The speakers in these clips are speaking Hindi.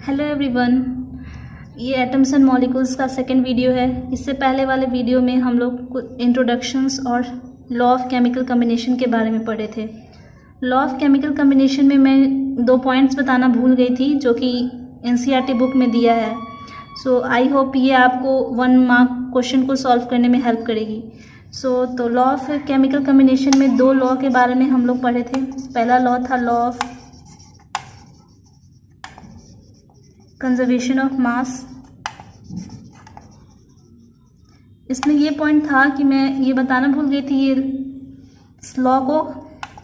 हेलो एवरीवन, ये एटम्स एंड मॉलिक्यूल्स का सेकंड वीडियो है। इससे पहले वाले वीडियो में हम लोग कुछ इंट्रोडक्शंस और लॉ ऑफ केमिकल कम्बिनेशन के बारे में पढ़े थे। लॉ ऑफ केमिकल कम्बिनेशन में मैं 2 पॉइंट्स बताना भूल गई थी जो कि एनसीईआरटी बुक में दिया है। सो आई होप ये आपको 1 मार्क क्वेश्चन को सॉल्व करने में हेल्प करेगी। तो लॉ ऑफ केमिकल कम्बिनेशन में 2 लॉ के बारे में हम लोग पढ़े थे। पहला लॉ था लॉ ऑफ कंजर्वेशन ऑफ मास। इसमें ये पॉइंट था कि मैं ये बताना भूल गई थी, ये इस लॉ को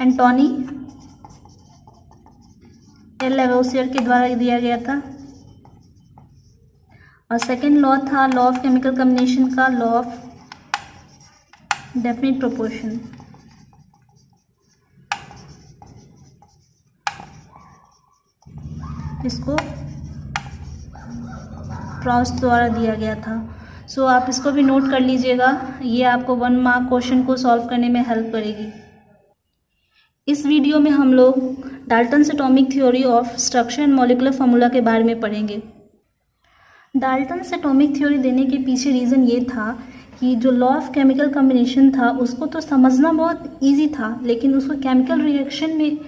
एंटोनी एल लेवोसियर के द्वारा दिया गया था। और सेकेंड लॉ था लॉ ऑफ केमिकल कम्बिनेशन का लॉ ऑफ डेफिनिट प्रोपोर्शन। इसको प्रॉस्ट द्वारा दिया गया था। सो आप इसको भी नोट कर लीजिएगा, ये आपको 1 मार्क क्वेश्चन को सॉल्व करने में हेल्प करेगी। इस वीडियो में हम लोग Dalton's atomic theory of structure and molecular formula के बारे में पढ़ेंगे। डाल्टन्स एटॉमिक थ्योरी देने के पीछे रीज़न ये था कि जो लॉ ऑफ केमिकल कम्बिनेशन था उसको तो समझना बहुत ईजी था, लेकिन उसको केमिकल रिएक्शन में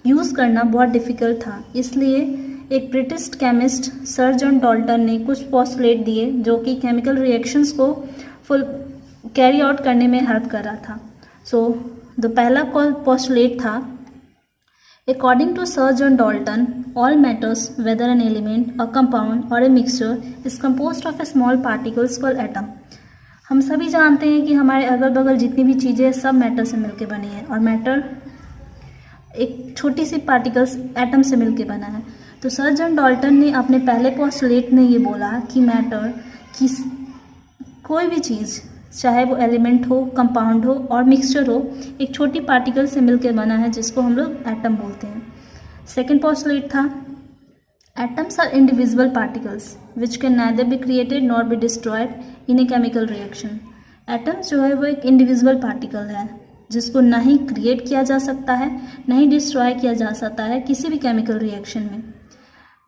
यूज़ करना बहुत डिफ़िकल्ट था। इसलिए एक British chemist sir John Dalton ने कुछ पोस्टुलेट दिए जो कि केमिकल रिएक्शंस को फुल कैरी आउट करने में हेल्प कर रहा था। द पहला पोस्टुलेट था, according to sir John Dalton all matters whether an element a compound और a mixture is composed of a small particles called atom. हम सभी जानते हैं कि हमारे अगल बगल जितनी भी चीज़ें सब मैटर से मिलकर बनी है, और मैटर एक छोटी सी पार्टिकल्स एटम से मिलकर बना है। तो सर जॉन डाल्टन ने अपने पहले पोस्टुलेट में ये बोला कि मैटर की कोई भी चीज़, चाहे वो एलिमेंट हो, कंपाउंड हो और मिक्सचर हो, एक छोटी पार्टिकल से मिलकर बना है जिसको हम लोग एटम बोलते हैं। सेकेंड पोस्टुलेट था, atoms are individual particles which can neither be created nor be destroyed in a chemical reaction. Atoms जो है वो एक इंडिविजुअल पार्टिकल है जिसको ना ही क्रिएट किया जा सकता है, ना ही डिस्ट्रॉय किया जा सकता है किसी भी केमिकल रिएक्शन में।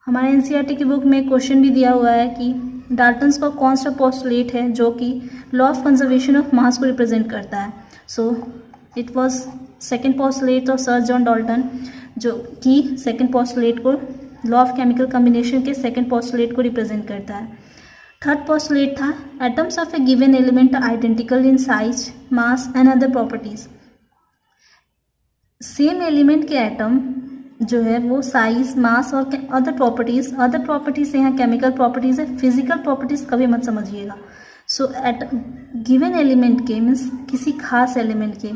हमारे एनसीईआरटी की बुक में क्वेश्चन भी दिया हुआ है कि डाल्टन्स का कौन सा पोस्टुलेट है जो कि law of conservation of mass को रिप्रेजेंट करता है। It was second postulate of sir John Dalton, जो कि सेकेंड पोस्टुलेट को लॉ ऑफ केमिकल कम्बिनेशन के सेकेंड पोस्टुलेट को रिप्रेजेंट करता है। थर्ड पोस्टुलेट था, atoms of a given element are identical in size, mass and other properties. Same element के एटम जो है वो साइज, मास और अदर प्रॉपर्टीज यहाँ केमिकल प्रॉपर्टीज है, फिजिकल प्रॉपर्टीज कभी मत समझिएगा। गिवन एलिमेंट के मीन्स किसी खास एलिमेंट के,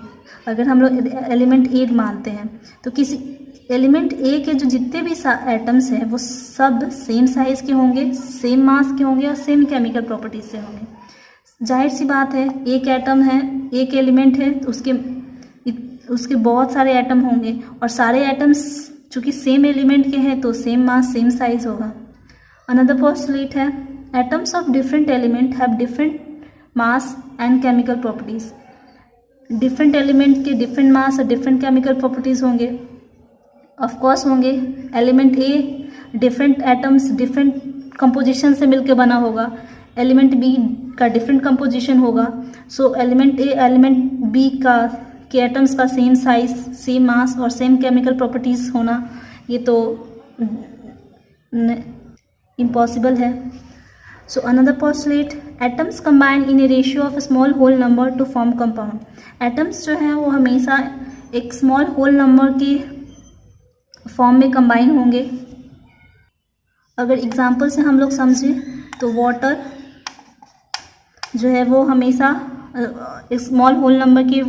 अगर हम लोग एलिमेंट ए मानते हैं तो किसी एलिमेंट ए के जो जितने भी एटम्स हैं वो सब सेम साइज के होंगे, सेम मास के होंगे और सेम केमिकल प्रॉपर्टीज से होंगे। जाहिर सी बात है, एक एटम है, एक एलिमेंट है तो उसके बहुत सारे एटम होंगे, और सारे एटम्स चूँकि सेम एलिमेंट के हैं तो सेम मास सेम साइज होगा। अनदर पोस्टुलेट है, atoms of different element have different mass and chemical properties. Different element के डिफरेंट मास और डिफरेंट केमिकल प्रॉपर्टीज होंगे, ऑफ कोर्स होंगे। Element a different atoms different composition से मिलकर बना होगा, एलिमेंट बी का डिफरेंट कंपोजिशन होगा। एलिमेंट ए एलिमेंट बी के एटम्स का सेम साइज, सेम मास और सेम केमिकल प्रॉपर्टीज़ होना, ये तो इम्पॉसिबल है। Another postulate, atoms combine in a ratio of small whole number to form compound. Atoms जो है वो हमेशा एक स्मॉल होल नंबर के फॉर्म में कंबाइन होंगे। अगर एग्जाम्पल से हम लोग समझें तो वाटर जो है वो हमेशा एक स्मॉल होल नंबर के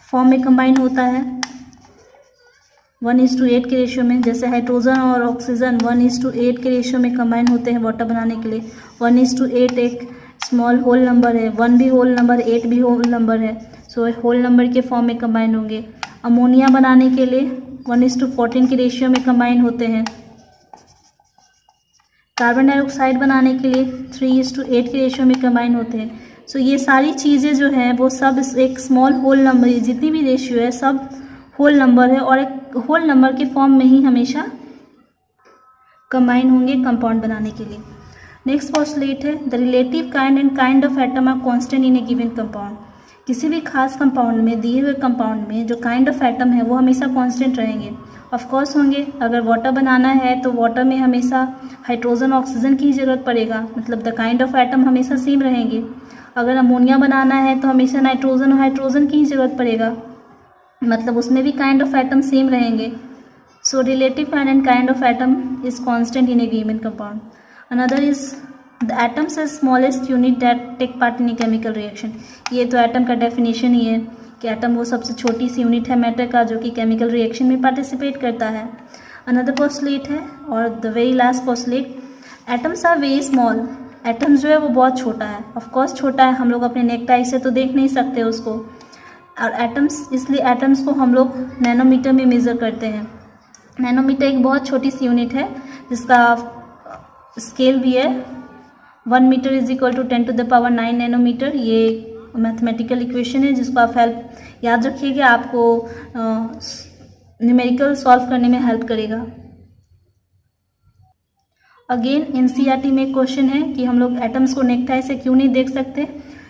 फॉर्म में कंबाइन होता है 1:8 के रेशियो में। जैसे हाइड्रोजन और ऑक्सीजन 1:8 के रेशियो में कंबाइन होते हैं वाटर बनाने के लिए। 1:8 एक स्मॉल होल नंबर है, 1 भी होल नंबर, 8 भी होल नंबर है। होल नंबर के फॉर्म में कंबाइन होंगे। अमोनिया बनाने के लिए 1:14 के रेशियो में कंबाइन होते हैं। कार्बन डाइऑक्साइड बनाने के लिए 3:8 के रेशियो में कंबाइन होते हैं। ये सारी चीज़ें जो हैं वो सब एक स्मॉल होल नंबर, जितनी भी रेशियो है सब होल नंबर है, और एक होल नंबर के फॉर्म में ही हमेशा कंबाइन होंगे कंपाउंड बनाने के लिए। नेक्स्ट पोस्टुलेट है the relative kind and kind of atom are constant in a given compound. किसी भी खास कंपाउंड में, दिए हुए कंपाउंड में जो काइंड ऑफ एटम है वो हमेशा कांस्टेंट रहेंगे। ऑफ कोर्स होंगे। अगर वाटर बनाना है तो वाटर में हमेशा हाइड्रोजन ऑक्सीजन की ज़रूरत पड़ेगा, मतलब द काइंड ऑफ एटम हमेशा सेम रहेंगे। अगर अमोनिया बनाना है तो हमेशा नाइट्रोजन और हाइड्रोजन की ही ज़रूरत पड़ेगा, मतलब उसमें भी काइंड ऑफ एटम सेम रहेंगे। So relative kind and kind of atom is constant in a given compound. Another is the atoms is smallest unit that take part in a chemical reaction. ये तो एटम का डेफिनेशन ही है कि एटम वो सबसे छोटी सी यूनिट है मैटर का जो कि केमिकल रिएक्शन में पार्टिसिपेट करता है। अनदर पोस्टुलेट है और the very last postulate, atoms are very small. Atoms जो है वो बहुत छोटा है, ऑफ कोर्स छोटा है, हम लोग अपने नेक्ट आई से तो देख नहीं सकते उसको। और एटम्स, इसलिए एटम्स को हम लोग नैनोमीटर में मेज़र करते हैं। नैनोमीटर एक बहुत छोटी सी यूनिट है जिसका स्केल भी है 1 metre is equal to 10⁹ nanometre. ये मैथमेटिकल इक्वेशन है जिसको आप याद रखिएगा, आपको न्यूमेरिकल सॉल्व करने में हेल्प करेगा। अगेन एनसीईआरटी में क्वेश्चन है कि हम लोग एटम्स को नेक्ट आई से क्यों नहीं देख सकते,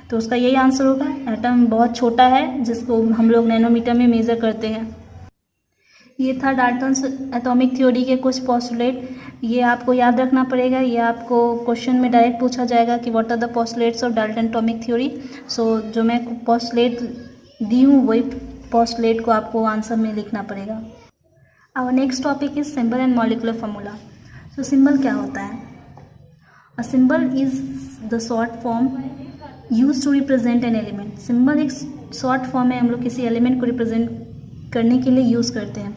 तो उसका यही आंसर होगा, एटम बहुत छोटा है जिसको हम लोग नैनोमीटर में मेज़र करते हैं। ये था डाल्टन्स एटॉमिक थ्योरी के कुछ पोस्टुलेट। ये आपको याद रखना पड़ेगा, ये आपको क्वेश्चन में डायरेक्ट पूछा जाएगा कि what are the postulates of Dalton atomic theory. So जो मैं पोस्टुलेट दी हूँ वही पोस्टुलेट को आपको आंसर में लिखना पड़ेगा। Our next topic is symbol and molecular formula. तो सिंबल क्या होता है? A symbol is the short form use to represent an element. Symbol एक शॉर्ट फॉर्म है, हम लोग किसी एलिमेंट को रिप्रेजेंट करने के लिए यूज़ करते हैं।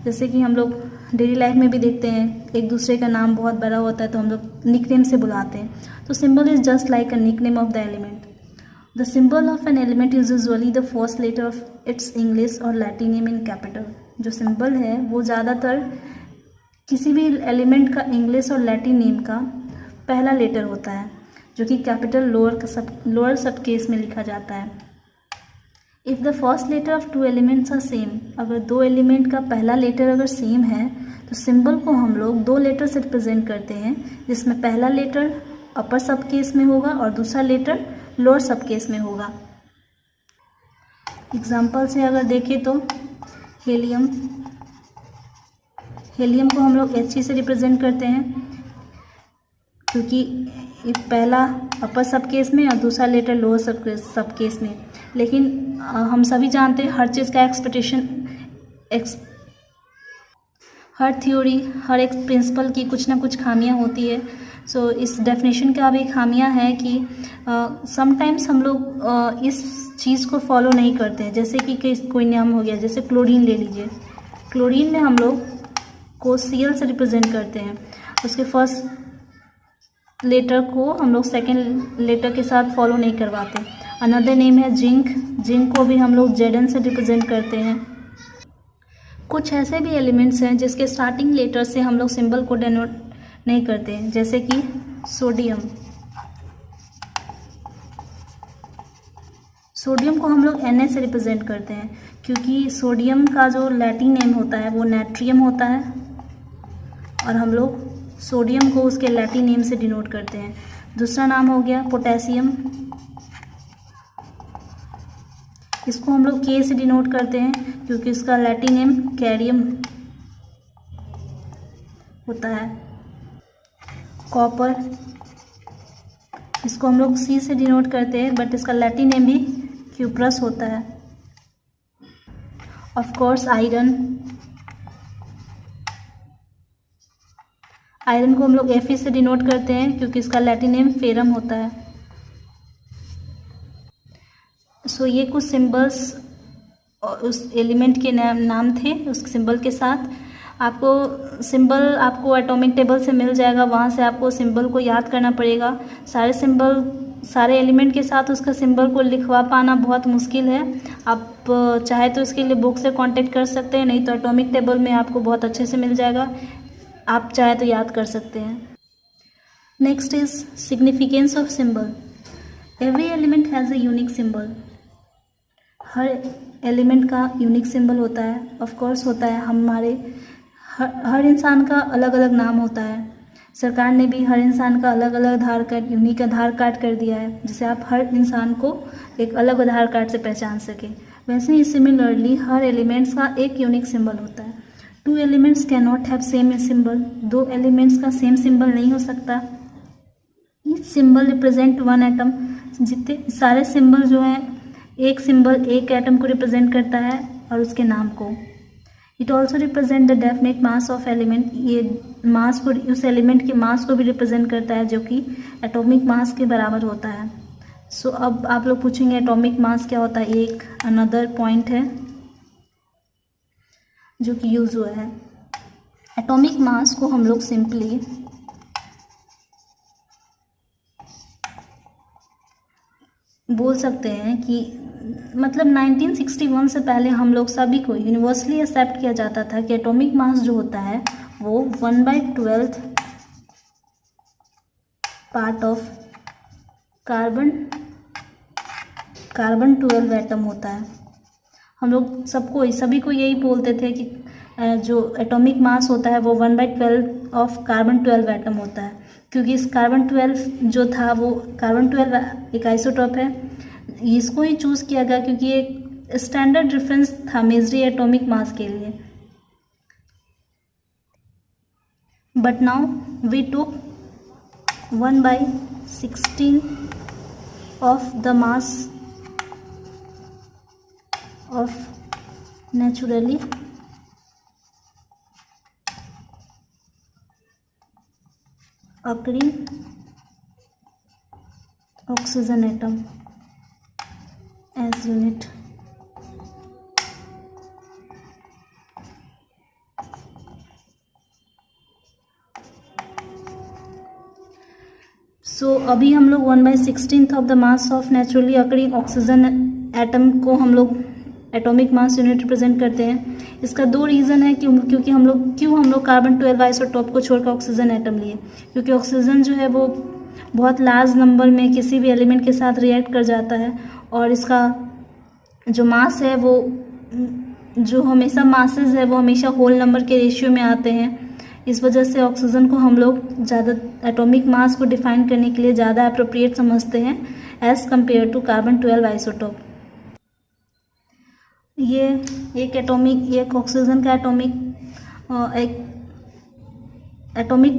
जैसे कि हम लोग डेली लाइफ में भी देखते हैं, एक दूसरे का नाम बहुत बड़ा होता है तो हम लोग निकनेम से बुलाते हैं। तो symbol is just like a nickname of the element. The symbol of an element is usually the first letter of its English और लैटिन नेम इन कैपिटल। जो सिंबल है वो ज़्यादातर किसी भी एलिमेंट का इंग्लिश और लैटिन नेम का पहला लेटर होता है जो कि कैपिटल लोअर सब केस में लिखा जाता है। If the first letter of two elements are same, अगर दो एलिमेंट का पहला लेटर अगर सेम है तो सिंबल को हम लोग दो लेटर से रिप्रेजेंट करते हैं, जिसमें पहला लेटर अपर सब केस में होगा और दूसरा लेटर लोअर सब केस में होगा। एग्जाम्पल से अगर देखें तो हेलियम, हेलियम को हम लोग He से रिप्रेजेंट करते हैं क्योंकि एक पहला अपर सब केस में और दूसरा लेटर लोअर सब केस में। लेकिन हम सभी जानते हैं हर चीज़ का हर थ्योरी, हर एक प्रिंसिपल की कुछ ना कुछ खामियां होती है। सो इस डेफिनेशन का भी खामियां है कि समटाइम्स हम लोग इस चीज़ को फॉलो नहीं करते हैं। जैसे कि कोई नाम हो गया, जैसे क्लोरीन ले लीजिए, क्लोरीन में हम लोग को Cl से रिप्रेजेंट करते हैं, उसके फर्स्ट लेटर को हम लोग सेकेंड लेटर के साथ फॉलो नहीं करवाते। अनदर नेम है जिंक, जिंक को भी हम लोग Zn से रिप्रेजेंट करते हैं। कुछ ऐसे भी एलिमेंट्स हैं जिसके स्टार्टिंग लेटर से हम लोग सिंबल को डेनोट नहीं करते हैं, जैसे कि सोडियम। सोडियम को हम लोग Na से रिप्रेजेंट करते हैं क्योंकि सोडियम का जो लैटिन नेम होता है वो नाइट्रियम होता है और हम लोग सोडियम को उसके लैटिन नेम से डिनोट करते हैं। दूसरा नाम हो गया पोटेशियम, इसको हम लोग K से डिनोट करते हैं क्योंकि इसका लैटिन नेम कैरियम होता है। कॉपर, इसको हम लोग C से डिनोट करते हैं बट इसका लैटिन नेम भी क्यूप्रस होता है। ऑफ कोर्स आयरन, आयरन को हम लोग Fe से डिनोट करते हैं क्योंकि इसका लैटिन नेम फेरम होता है। सो ये कुछ सिंबल्स उस एलिमेंट के नाम थे उस सिंबल के साथ। आपको सिंबल आपको एटॉमिक टेबल से मिल जाएगा, वहाँ से आपको सिंबल को याद करना पड़ेगा। सारे सिंबल सारे एलिमेंट के साथ उसका सिंबल को लिखवा पाना बहुत मुश्किल है। आप चाहे तो इसके लिए बुक से कांटेक्ट कर सकते हैं, नहीं तो एटॉमिक टेबल में आपको बहुत अच्छे से मिल जाएगा, आप चाहे तो याद कर सकते हैं। Next is significance of symbol. Every element has a unique symbol. Her element का यूनिक सिंबल होता है, ऑफ कोर्स होता है। हर इंसान का अलग अलग नाम होता है। सरकार ने भी हर इंसान का अलग अलग आधार कार्ड, यूनिक आधार कार्ड कर दिया है, जिससे आप हर इंसान को एक अलग आधार कार्ड से पहचान सकें। वैसे ही सिमिलरली हर एलिमेंट्स का एक यूनिक सिंबल होता है। 2 elements can not have same symbol. 2 elements का सेम सिंबल नहीं हो सकता। Each symbol represent 1 atom. जितने सारे सिंबल जो हैं, एक सिंबल एक एटम को रिप्रेजेंट करता है और उसके नाम को। It also represent the definite mass of element. ये मास को, उस एलिमेंट के मास को भी रिप्रेजेंट करता है, जो कि एटॉमिक मास के बराबर होता है। सो अब आप लोग पूछेंगे एटॉमिक मास क्या होता है। एक अनदर पॉइंट है जो कि यूज हुआ है। एटॉमिक मास को हम लोग सिंपली बोल सकते हैं कि मतलब 1961 से पहले हम लोग सभी को यूनिवर्सली एक्सेप्ट किया जाता था कि एटॉमिक मास जो होता है वो 1/12 पार्ट ऑफ कार्बन 12 एटम होता है। हम लोग सभी को यही बोलते थे कि जो एटॉमिक मास होता है वो 1/12 ऑफ कार्बन 12 एटम होता है, क्योंकि इस कार्बन 12 जो था वो कार्बन 12 एक आइसोटोप है। इसको ही चूज़ किया गया क्योंकि एक स्टैंडर्ड रेफरेंस था मेजरी एटॉमिक मास के लिए। But now we took 1/16 of the mass of naturally occurring oxygen atom as unit. सो अभी हम लोग 1/16 of the mass of naturally occurring oxygen atom को हम लोग एटॉमिक मास यूनिट रिप्रेजेंट करते हैं। इसका 2 रीज़न है क्योंकि हम लोग कार्बन 12 आइसोटोप को छोड़कर ऑक्सीजन एटम लिए, क्योंकि ऑक्सीजन जो है वो बहुत लार्ज नंबर में किसी भी एलिमेंट के साथ रिएक्ट कर जाता है, और इसका जो मास है वो जो हमेशा मासेस है वो हमेशा होल नंबर के रेशियो में आते हैं। इस वजह से ऑक्सीजन को हम लोग ज़्यादा एटॉमिक मास को डिफाइन करने के लिए ज़्यादा अप्रोप्रिएट समझते हैं as compare to carbon 12 isotope. ये एक ऑक्सीजन का एटॉमिक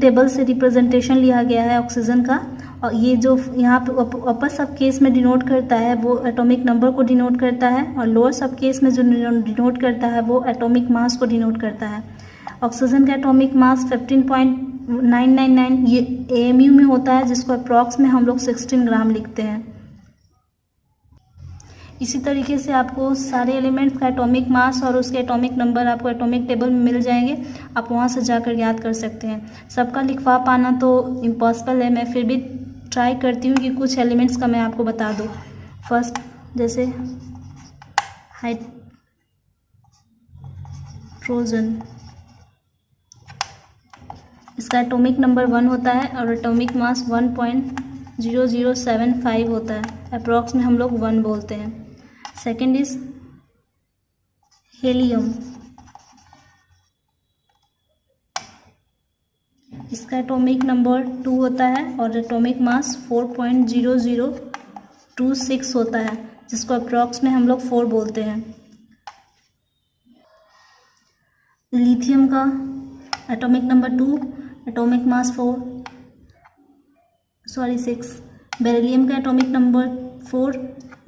टेबल से रिप्रेजेंटेशन लिया गया है ऑक्सीजन का, और ये जो यहाँ पे अपर सब केस में डिनोट करता है वो एटॉमिक नंबर को डिनोट करता है, और लोअर सब केस में जो डिनोट करता है वो एटॉमिक मास को डिनोट करता है। ऑक्सीजन का एटॉमिक मास 15.999 ये AMU में होता है, जिसको अप्रॉक्स में हम लोग 16 ग्राम लिखते हैं। इसी तरीके से आपको सारे एलिमेंट्स का एटॉमिक मास और उसके एटॉमिक नंबर आपको एटॉमिक टेबल में मिल जाएंगे, आप वहाँ से जाकर याद कर सकते हैं। सबका लिखवा पाना तो इम्पॉसिबल है, मैं फिर भी ट्राई करती हूँ कि कुछ एलिमेंट्स का मैं आपको बता दूँ। फर्स्ट जैसे हाइड्रोजन, इसका एटॉमिक नंबर 1 होता है और एटॉमिक मास 1.0075 होता है, अप्रॉक्स में हम लोग 1 बोलते हैं। सेकेंड इज हेलियम, इसका एटॉमिक नंबर 2 होता है और एटॉमिक मास 4.0026 होता है, जिसको अप्रॉक्स में हम लोग 4 बोलते हैं। लिथियम का atomic number 2, atomic mass 6। Beryllium का atomic number 4,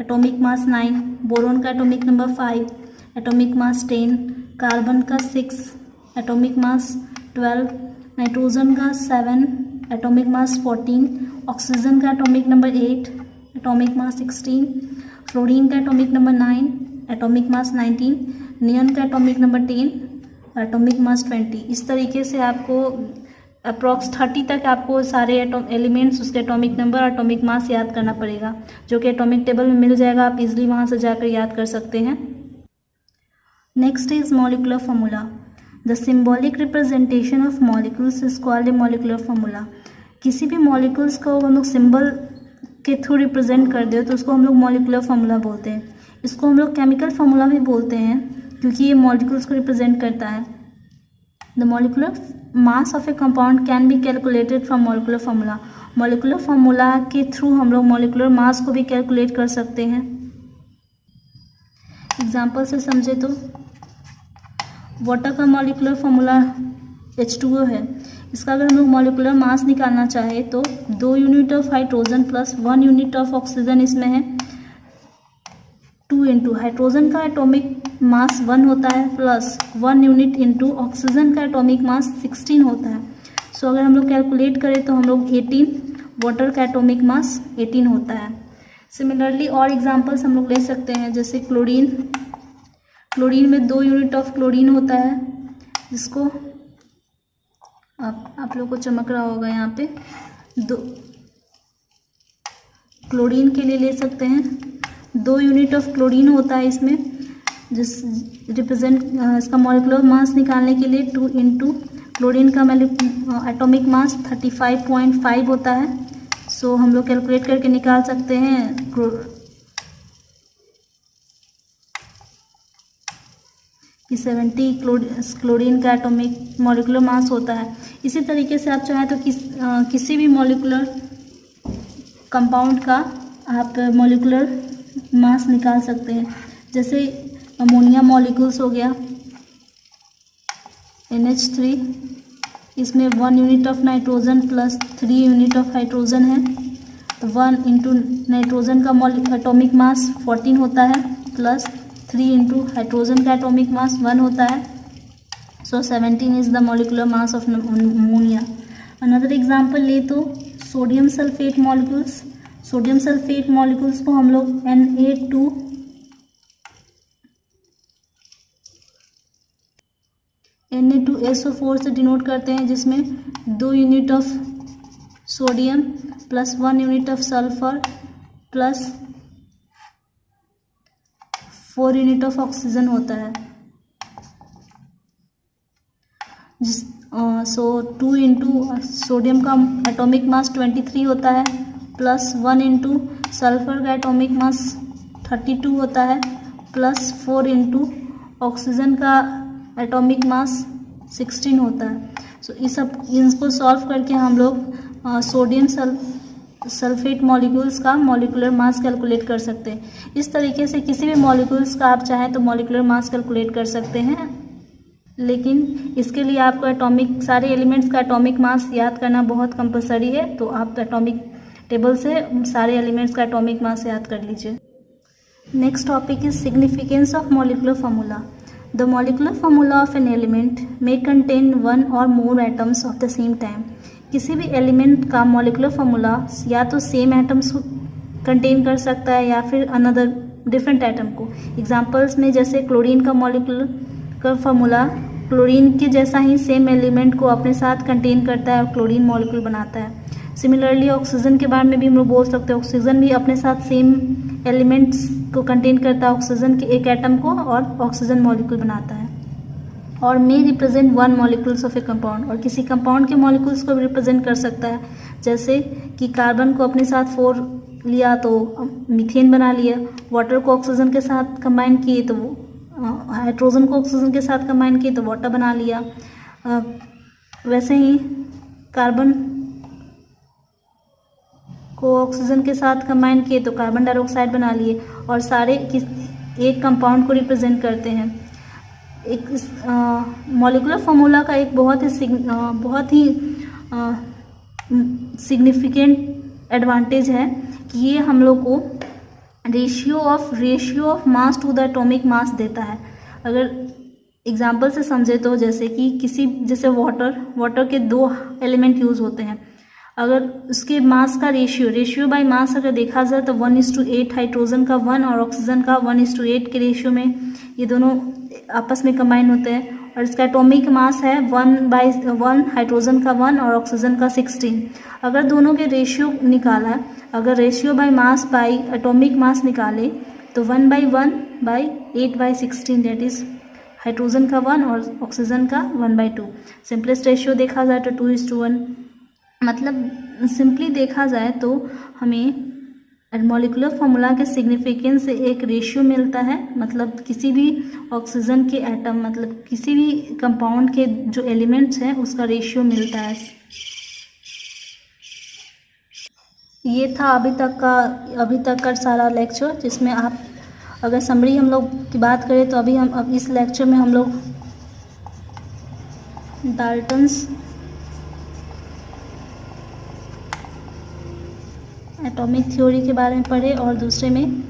atomic mass 9। Boron का atomic number 5, atomic mass 10। Carbon का 6, एटॉमिक मास 12। नाइट्रोजन का 7, एटॉमिक मास 14। ऑक्सीजन का atomic number 8, atomic mass 16। Fluorine का atomic number 9, atomic mass 19। Neon का एटॉमिक नंबर 10, एटॉमिक मास 20। इस तरीके से आपको अप्रॉक्स 30 तक आपको सारे एलिमेंट्स, उसके एटॉमिक नंबर, एटॉमिक मास याद करना पड़ेगा, जो कि एटॉमिक टेबल में मिल जाएगा, आप इजीली वहाँ से जाकर याद कर सकते हैं। Next is molecular formula. The symbolic representation of molecules is called a molecular formula. किसी भी मॉलिक्यूल्स को हम लोग सिंबल के थ्रू रिप्रेजेंट कर दे तो उसको हम लोग मॉलिक्यूलर फार्मूला बोलते हैं। इसको हम लोग केमिकल फार्मूला भी बोलते हैं, क्योंकि ये मॉलिक्यूल्स को रिप्रेजेंट करता है। The molecular mass of a compound can be calculated from molecular formula. Molecular formula के थ्रू हम लोग मॉलिकुलर मास को भी कैलकुलेट कर सकते हैं। एग्जाम्पल से समझे तो वाटर का मॉलिकुलर फार्मूला H2O है। इसका अगर हम लोग मॉलिकुलर मास निकालना चाहे तो 2 unit of hydrogen plus 1 unit of oxygen इसमें है, 2 इंटू हाइड्रोजन का एटॉमिक मास 1 होता है प्लस 1 यूनिट इंटू ऑक्सीजन का एटॉमिक मास 16 होता है। सो अगर हम लोग कैलकुलेट करें तो हम लोग 18, वाटर का एटॉमिक मास 18 होता है। सिमिलरली और एग्जांपल्स हम लोग ले सकते हैं, जैसे क्लोरीन में 2 यूनिट ऑफ क्लोरीन होता है, जिसको आप लोग को चमक रहा होगा यहाँ पे, 2 क्लोरीन के लिए ले सकते हैं, 2 यूनिट ऑफ क्लोरीन होता है इसमें, जिस रिप्रेजेंट इसका मॉलिकुलर मास निकालने के लिए 2 इंटू क्लोरीन का एटॉमिक मास 35.5 होता है। सो हम लोग कैलकुलेट करके निकाल सकते हैं कि 70 क्लोरीन का एटॉमिक मॉलिकुलर मास होता है। इसी तरीके से आप चाहें तो किसी भी मॉलिकुलर कंपाउंड का आप मॉलिकुलर मास निकाल सकते हैं। जैसे अमोनिया मॉलिक्यूल्स हो गया NH3, इसमें 1 unit of nitrogen plus 3 unit of hydrogen है, तो 1 इंटू नाइट्रोजन का एटॉमिक मास 14 होता है प्लस 3 इंटू हाइड्रोजन का एटॉमिक मास 1 होता है। सो 17 is the molecular mass of ammonia. Another example ले तो sodium sulphate molecules. Sodium sulphate molecules को हम लोग Na2SO4 से डिनोट करते हैं, जिसमें 2 unit of sodium plus 1 unit of sulphur plus 4 unit of oxygen होता है। सो 2 इंटू सोडियम का एटॉमिक मास 23 होता है प्लस 1 इंटू सल्फर का एटॉमिक मास 32 होता है प्लस 4 इंटू ऑक्सीजन का एटॉमिक मास 16 होता है। सो इनको सॉल्व करके हम लोग सोडियम सल्फेट मॉलिक्यूल्स का मॉलिकुलर मास कैलकुलेट कर सकते हैं। इस तरीके से किसी भी मॉलिक्यूल्स का आप चाहें तो मॉलिकुलर मास कैलकुलेट कर सकते हैं, लेकिन इसके लिए आपको सारे एलिमेंट्स का एटॉमिक मास याद करना बहुत कंपलसरी है। तो आप एटॉमिक टेबल से सारे एलिमेंट्स का एटॉमिक मास याद कर लीजिए। Next topic is significance of molecular formula. The molecular formula of an element may contain 1 और मोर atoms of the same time. किसी भी एलिमेंट का मॉलिकुलर फार्मूला या तो सेम एटम्स कंटेन कर सकता है या फिर अनदर डिफरेंट एटम को। एग्जांपल्स में जैसे क्लोरीन का मॉलिकुलर का फार्मूला क्लोरीन के जैसा ही सेम एलिमेंट को अपने साथ कंटेन करता है और क्लोरीन मॉलिक्यूल बनाता है। सिमिलरली ऑक्सीजन के बारे में भी हम लोग बोल सकते हैं, ऑक्सीजन भी अपने साथ सेम एलिमेंट्स को कंटेन करता है, ऑक्सीजन के एक एटम को, और ऑक्सीजन मॉलिक्यूल बनाता है। और may represent 1 molecules of a compound, और किसी कंपाउंड के मॉलिक्यूल्स को भी रिप्रेजेंट कर सकता है। जैसे कि कार्बन को अपने साथ 4 लिया तो मीथेन बना लिया, वाटर को ऑक्सीजन के साथ कंबाइन किए तो हाइड्रोजन को ऑक्सीजन के साथ कंबाइन किए तो वाटर बना लिया। वैसे ही कार्बन को ऑक्सीजन के साथ कंबाइन किए तो कार्बन डाइऑक्साइड बना लिए, और सारे एक कंपाउंड को रिप्रेजेंट करते हैं। एक मॉलिकुलर फार्मूला का एक बहुत ही सिग्निफिकेंट एडवांटेज है कि ये हम लोग को ratio of mass to the atomic mass देता है। अगर एग्जांपल से समझे तो जैसे वाटर के 2 एलिमेंट यूज़ होते हैं, अगर उसके मास का रेशियो बाय मास अगर देखा जाए तो 1:8 हाइड्रोजन का 1 और ऑक्सीजन का 1:8 के रेशियो में ये दोनों आपस में कंबाइन होते हैं, और इसका एटॉमिक मास है 1/1 हाइड्रोजन का 1 और ऑक्सीजन का 16। अगर दोनों के रेशियो निकाला, अगर ratio by mass by atomic mass निकाले तो 1/1/8/16 दैट इज हाइड्रोजन का 1 और ऑक्सीजन का 1/2। सिंपलेस्ट रेशियो देखा जाए तो 2:1। मतलब सिंपली देखा जाए तो हमें एंड मॉलिकुलर फॉर्मूला के सिग्निफिकेंस से एक रेशियो मिलता है, मतलब किसी भी ऑक्सीजन के एटम, मतलब किसी भी कंपाउंड के जो एलिमेंट्स हैं उसका रेशियो मिलता है। ये था अभी तक का सारा लेक्चर, जिसमें आप अगर समरी हम लोग की बात करें तो अब इस लेक्चर में हम लोग डाल्टन्स एटॉमिक थ्योरी के बारे में पढ़े और दूसरे में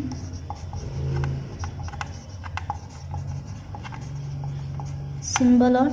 सिंबल और